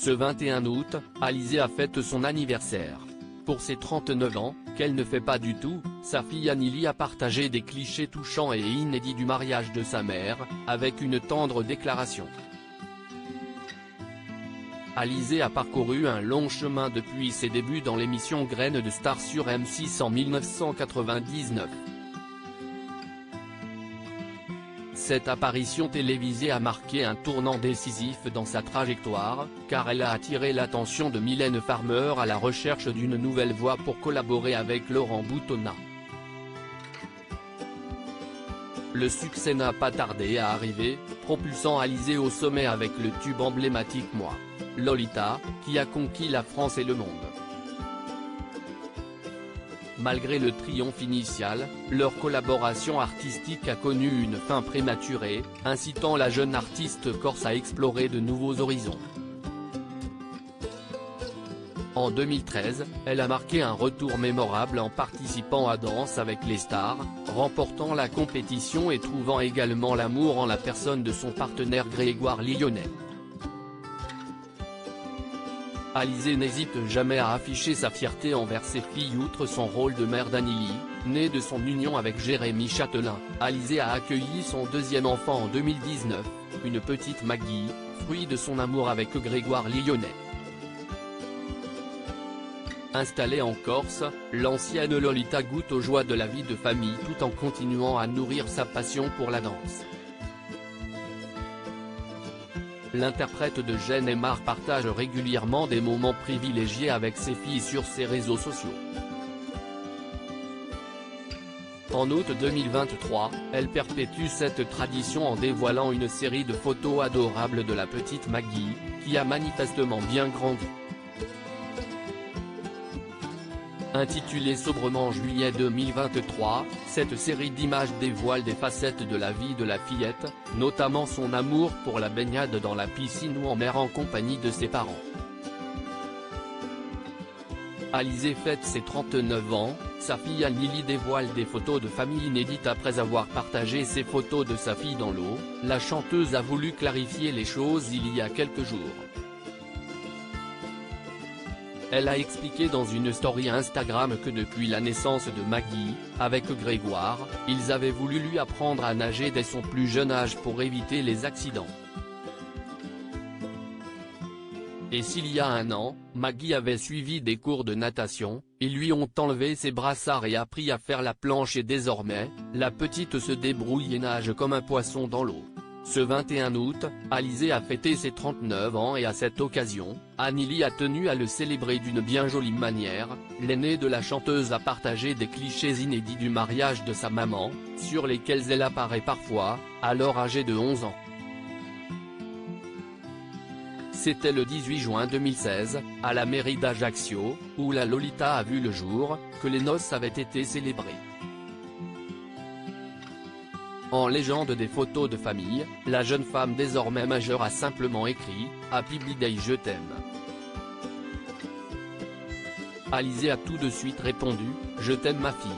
Ce 21 août, Alizée a fêté son anniversaire. Pour ses 39 ans, qu'elle ne fait pas du tout, sa fille Annily a partagé des clichés touchants et inédits du mariage de sa mère, avec une tendre déclaration. Alizée a parcouru un long chemin depuis ses débuts dans l'émission Graines de Star sur M6 en 1999. Cette apparition télévisée a marqué un tournant décisif dans sa trajectoire, car elle a attiré l'attention de Mylène Farmer à la recherche d'une nouvelle voix pour collaborer avec Laurent Boutonnat. Le succès n'a pas tardé à arriver, propulsant Alizée au sommet avec le tube emblématique Moi, Lolita, qui a conquis la France et le monde. Malgré le triomphe initial, leur collaboration artistique a connu une fin prématurée, incitant la jeune artiste corse à explorer de nouveaux horizons. En 2013, elle a marqué un retour mémorable en participant à Danse avec les stars, remportant la compétition et trouvant également l'amour en la personne de son partenaire Grégoire Lyonnais. Alizée n'hésite jamais à afficher sa fierté envers ses filles. Outre son rôle de mère d'Annily, née de son union avec Jérémy Chatelain, Alizée a accueilli son deuxième enfant en 2019, une petite Maggie, fruit de son amour avec Grégoire Lyonnais. Installée en Corse, l'ancienne Lolita goûte aux joies de la vie de famille tout en continuant à nourrir sa passion pour la danse. L'interprète de Jeanne et Marc partage régulièrement des moments privilégiés avec ses filles sur ses réseaux sociaux. En août 2023, elle perpétue cette tradition en dévoilant une série de photos adorables de la petite Maggie, qui a manifestement bien grandi. Intitulée sobrement Juillet 2023, cette série d'images dévoile des facettes de la vie de la fillette, notamment son amour pour la baignade dans la piscine ou en mer en compagnie de ses parents. Alizée fête ses 39 ans, sa fille Annily dévoile des photos de famille inédites après avoir partagé ses photos de sa fille dans l'eau. La chanteuse a voulu clarifier les choses il y a quelques jours. Elle a expliqué dans une story Instagram que depuis la naissance de Maggie, avec Grégoire, ils avaient voulu lui apprendre à nager dès son plus jeune âge pour éviter les accidents. Et s'il y a un an, Maggie avait suivi des cours de natation, ils lui ont enlevé ses brassards et appris à faire la planche et désormais, la petite se débrouille et nage comme un poisson dans l'eau. Ce 21 août, Alizée a fêté ses 39 ans et à cette occasion, Annily a tenu à le célébrer d'une bien jolie manière. L'aînée de la chanteuse a partagé des clichés inédits du mariage de sa maman, sur lesquels elle apparaît parfois, alors âgée de 11 ans. C'était le 18 juin 2016, à la mairie d'Ajaccio, où la Lolita a vu le jour, que les noces avaient été célébrées. En légende des photos de famille, la jeune femme désormais majeure a simplement écrit « Happy Birthday, je t'aime ». Alizée a tout de suite répondu « Je t'aime ma fille ».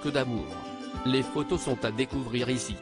Que d'amour. Les photos sont à découvrir ici.